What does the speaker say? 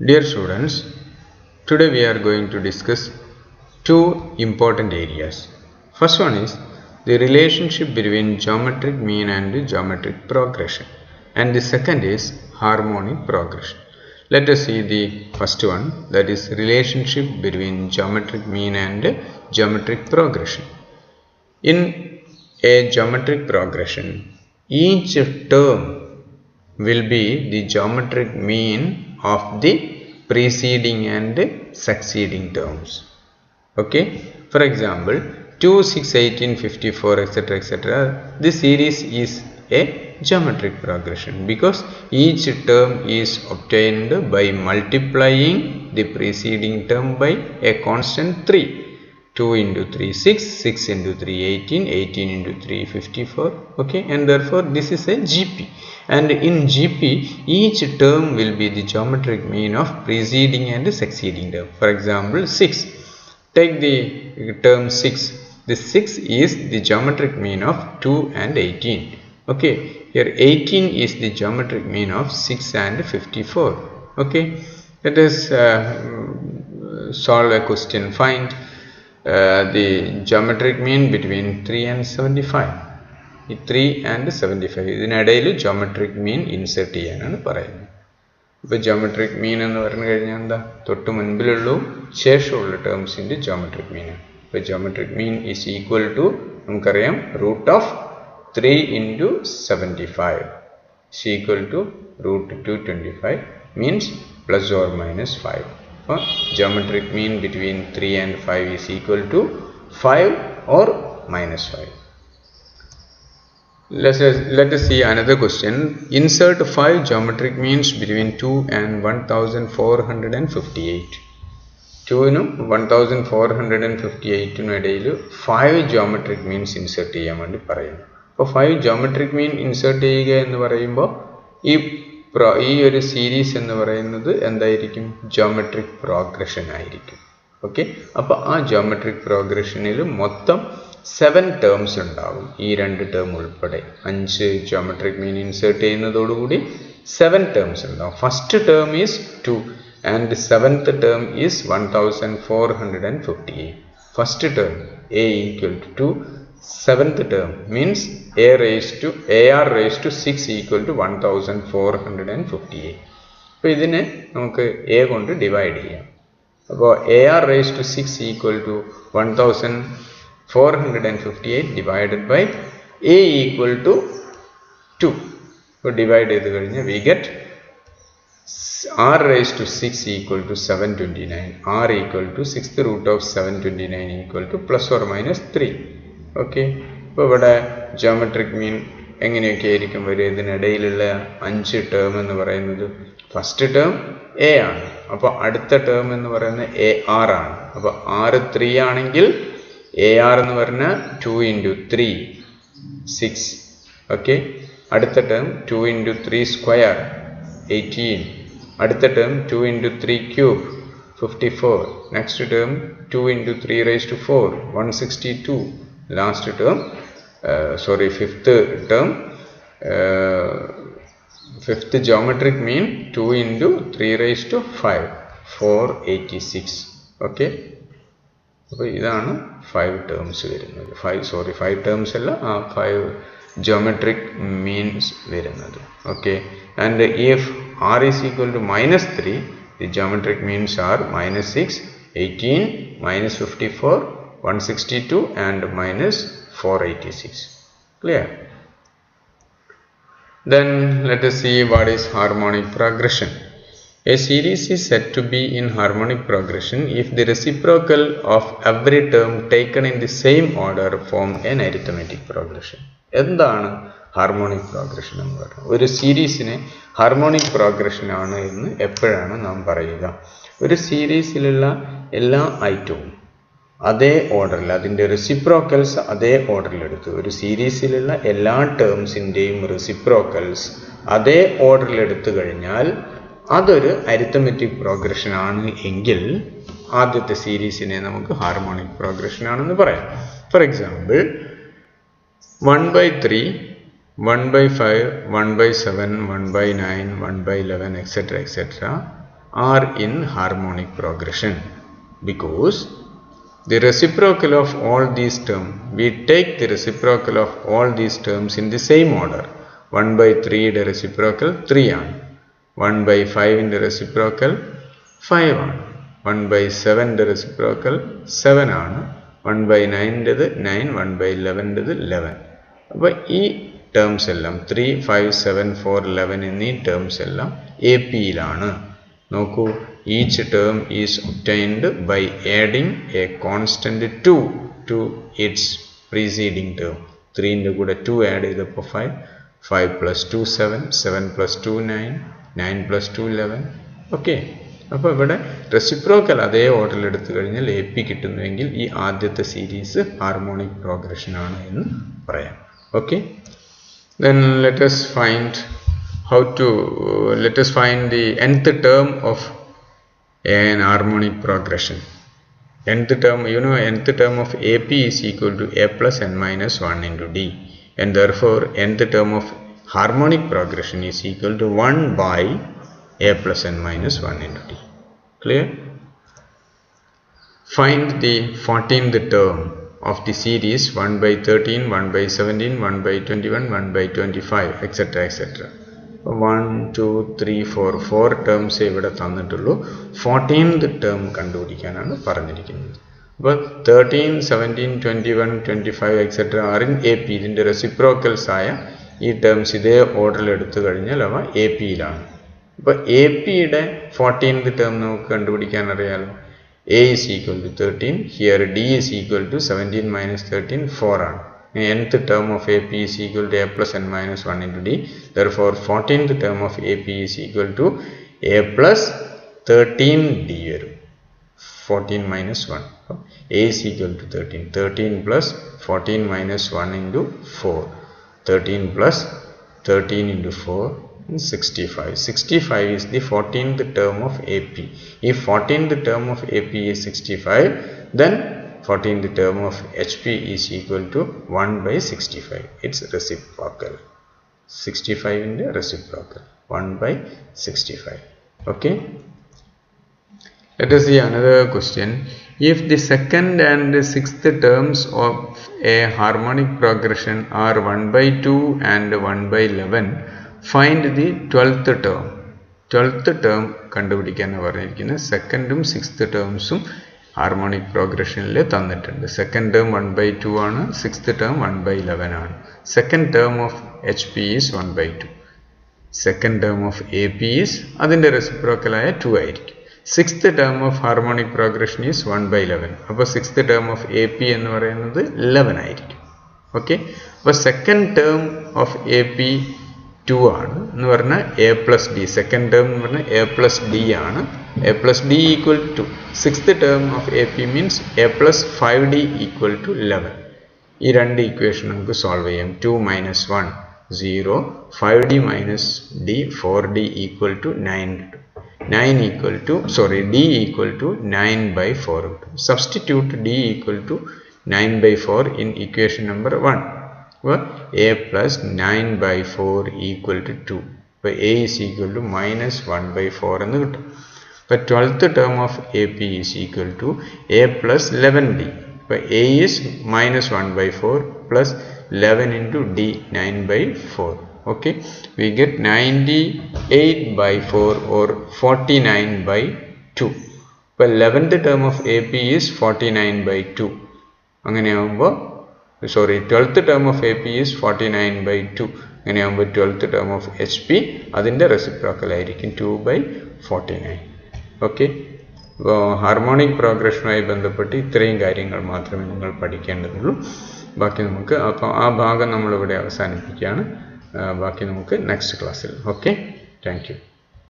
Dear students, today we are going to discuss two important areas. First one is the relationship between geometric mean and geometric progression, and the second is harmonic progression. Let us see the first one, that is relationship between geometric mean and geometric progression. In a geometric progression, each term will be the geometric mean of the preceding and succeeding terms. Okay, for example 2, 6, 18, 54 etc etc. This series is a geometric progression because each term is obtained by multiplying the preceding term by a constant 3. 2 into 3 6, 6 into 3 18, 18 into 3 54. Okay, and therefore this is a GP, and in GP each term will be the geometric mean of preceding and succeeding term. For example 6, take the term 6. This 6 is the geometric mean of 2 and 18. Okay, here 18 is the geometric mean of 6 and 54. Okay, let us solve a question. Find the geometric mean between 3 and 75. 3 and 75 ഇതിനിടയിൽ geometric mean insert ചെയ്യാനാണ് പറയുന്നത്. ഇപ്പോൾ geometric mean എന്ന് പറഞ്ഞു കഴിഞ്ഞാൽ എന്താ, തൊട്ട് മുൻപിലുള്ള ശേഷമുള്ള ടേംസിൻ്റെ geometric mean. ഇപ്പോൾ geometric mean is equal to നമുക്കറിയാം root of 3 into 75 is equal to root 225 means plus or minus 5. Geometric mean between 3 and 5 is equal to 5 or minus 5. Let us see another question. Insert 5 geometric means between 2 and 1458. 2 നും 1458 നും ഇടയിൽ 5 geometric means insert ചെയ്യാൻ വേണ്ടി പറയുന്നു. അപ്പോൾ 5 geometric mean insert ചെയ്യുക എന്ന് പറയുമ്പോൾ ഈ ഒരു സീരീസ് എന്ന് പറയുന്നത് എന്തായിരിക്കും, ജോമെട്രിക് പ്രോഗ്രഷൻ ആയിരിക്കും. ഓക്കെ, അപ്പോൾ ആ ജോമെട്രിക് പ്രോഗ്രഷനിൽ മൊത്തം 7 ടേംസ് ഉണ്ടാകും, ഈ 2 ടേം ഉൾപ്പെടെ. 5 ജോമെട്രിക് മീൻ ഇൻസേർട്ട് ചെയ്യുന്നതോടുകൂടി 7 ടേംസ് ഉണ്ടാകും. First term is 2 and 7th term is 1458. First term a equal to 2, 7th term means AR raised to 6 equal to 1458. അപ്പോൾ ഇതിനെ നമുക്ക് a കൊണ്ട് ഡിവൈഡ് ചെയ്യാം. അപ്പോൾ AR raised to 6 equal to 1458 divided by a equal to 2. അപ്പോൾ divide ചെയ്ത് കഴിഞ്ഞാൽ we get r raised to 6 equal to 729. r equal to 6th root of 729 equal to plus or minus 3. Okay, ഇപ്പോൾ ഇവിടെ geometric mean എങ്ങനെയൊക്കെ ആയിരിക്കും വരിക? ഇതിനിടയിലുള്ള 5 term എന്ന് പറയുന്നത് ഫസ്റ്റ് ടേം എ ആണ്, അപ്പോൾ അടുത്ത ടേം എന്ന് പറയുന്നത് AR ആണ്. അപ്പോൾ r 3 ആണെങ്കിൽ AR എന്ന് പറഞ്ഞാൽ 2 into 3 6. ഓക്കെ, അടുത്ത ടേം 2 into 3 സ്ക്വയർ 18. അടുത്ത term 2 into 3 cube 54. Next term 2 into 3 raised to 4 162. Last term, fifth term, fifth geometric mean 2 into 3 raised to 5 486. Okay, അപ്പോൾ ഇതാണ് 5 ടേംസ് വരുന്നത്. 5 ടേംസ് അല്ല, 5 geometric means വരുന്നത്. Okay, and if r is equal to minus 3, the geometric means are minus 6, 18, minus 54, 162 and minus 486. Clear? Then let us see what is harmonic progression. A series is said to be in harmonic progression if the reciprocal of every term taken in the same order form an arithmetic progression. എന്താണ് harmonic progression എന്ന് പറയുന്നത്? ഒരു സീരീസിനെ harmonic progression ആണ് എന്ന് എപ്പോഴാണ് നാം പറയുക? ഒരു സീരീസിലുള്ള എല്ലാ ഐറ്റവും അതേ ഓർഡറിൽ, അതിൻ്റെ റെസിപ്രോക്കൽസ് അതേ ഓർഡറിലെടുത്ത്, ഒരു സീരീസിലുള്ള എല്ലാ ടേംസിൻ്റെയും റെസിപ്രോക്കൽസ് അതേ ഓർഡറിലെടുത്തു കഴിഞ്ഞാൽ അതൊരു അരിത്തമെറ്റിക് പ്രോഗ്രഷൻ ആണ് എങ്കിൽ ആദ്യത്തെ സീരീസിനെ നമുക്ക് ഹാർമോണിക് പ്രോഗ്രഷൻ ആണെന്ന് പറയാം. For example 1/3, 1/5, 1/7, 1/9, 1/11 etc etc. are in harmonic progression because the reciprocal of all these terms, we take the reciprocal of all these terms in the same order. 1 by 3 യുടെ reciprocal 3 ആണ്. 1 by 5 ൻ്റെ reciprocal 5 ആണ്. 1 by 7 ൻ്റെ reciprocal 7 ആണ്. 1 by 9 ൻ്റെത് 9, 1 by 11 ൻ്റെത് 11. അപ്പോൾ ഈ terms എല്ലാം 3, 5, 7, 4, 11 എന്നീ ടേംസ് എല്ലാം എ പിയിലാണ്. നോക്കൂ, each term is obtained by adding a constant 2 to its preceding term. 3 ൻ്റെ കൂടെ 2 ആഡ് ചെയ്തപ്പോൾ 5, 5 plus 2 7, 7 plus 2 9, 9 plus 2 11. ഓക്കെ, അപ്പോൾ ഇവിടെ റെസിപ്രോക്കൽ അതേ ഓർഡറിൽ എടുത്തു കഴിഞ്ഞാൽ എ പി കിട്ടുന്നുവെങ്കിൽ ഈ ആദ്യത്തെ സീരീസ് ഹാർമോണിക് പ്രോഗ്രഷൻ ആണ് എന്ന് പറയാം. Okay, then let us find the nth term of an harmonic progression. Nth term, nth term of AP is equal to A plus n minus 1 into D, and therefore nth term of harmonic progression is equal to 1 by A plus n minus 1 into D. Clear? Find the 14th term of the series 1 by 13, 1 by 17, 1 by 21, 1 by 25, etc. etc. 1, 2, 3, 4 terms ഇവിടെ തന്നിട്ടുള്ളൂ. 14th term കണ്ടുപിടിക്കാനാണ് പറഞ്ഞിരിക്കുന്നത്. അപ്പോൾ 13, 17, 21, 25, etc. Are in A P. ഇതിൻ്റെ reciprocals ആയ ഈ terms ഇതേ ഓർഡറിൽ എടുത്തു കഴിഞ്ഞാൽ അവ എ പിയിലാണ്. അപ്പോൾ എ പിയുടെ 14th term നമുക്ക് കണ്ടുപിടിക്കാൻ അറിയാലോ. A is equal to 13. Here D is equal to 17 minus 13, 4 ആണ്. Nth term of AP is equal to A plus n minus 1 into D. Therefore, 14th term of AP is equal to A plus 13D. 14 minus 1. A is equal to 13. 13 plus 14 minus 1 into 4. 13 plus 13 into 4. 65. 65 is the 14th term of AP. If 14th term of AP is 65, then 14th term of HP is equal to 1 by 65. It's reciprocal. 65 in the reciprocal. 1 by 65. Okay. Let us see another question. If the second and the sixth terms of a harmonic progression are 1 by 2 and 1 by 11, find the 12th term. 12th term കണ്ടുപിടിക്കാനാണ് പറഞ്ഞിരിക്കുന്നത്. സെക്കൻഡും sixth ടേംസും harmonic പ്രോഗ്രഷനിൽ തന്നിട്ടുണ്ട്. Second term 1 by 2 ആണ്. Sixth term 1 by 11 ആണ്. Second term of H P is 1 by 2. Second term of A P is അതിൻ്റെ റെസിപ്രോക്കലായ 2 ആയിരിക്കും. Sixth term of harmonic progression is 1 by 11. അപ്പോൾ sixth term of A P എന്ന് പറയുന്നത് 11 ആയിരിക്കും. Okay, അപ്പോൾ second term of A P 2 ആണ് എന്ന് പറഞ്ഞാൽ A plus D. Second term എന്ന് പറഞ്ഞാൽ എ പ്ലസ് ഡി ആണ്. A plus D equal to sixth term of A P means A plus 5d equal to 11. ഈ രണ്ട് ഇക്വേഷൻ നമുക്ക് സോൾവ് ചെയ്യാം. 2 minus 1 0, 5d minus d 4d equal to 9. 9 equal to d equal to 9 by 4. Substitute d equal to 9 by 4 in equation number 1. A plus 9 by 4 equal to 2. But A is equal to minus 1 by 4 എന്ന് കിട്ടും. But 12th term of AP is equal to A plus 11D. But A is minus 1 by 4 plus 11 into D 9 by 4. Okay, we get 98 by 4 or 49 by 2. But 11th term of AP is 49 by 2. അങ്ങനെയാകുമ്പോൾ 12th term of AP is 49 by 2. അങ്ങനെയാകുമ്പോൾ 12th term of HP അതിൻ്റെ reciprocal ആയിരിക്കും 2 by 49. Okay, അപ്പോൾ harmonic പ്രോഗ്രഷനുമായി ബന്ധപ്പെട്ട് ഇത്രയും കാര്യങ്ങൾ മാത്രമേ നിങ്ങൾ പഠിക്കേണ്ടതുള്ളൂ. ബാക്കി നമുക്ക് അപ്പോൾ ആ ഭാഗം നമ്മളിവിടെ അവസാനിപ്പിക്കുകയാണ്. ബാക്കി നമുക്ക് നെക്സ്റ്റ് ക്ലാസ്സിൽ. Okay, thank you.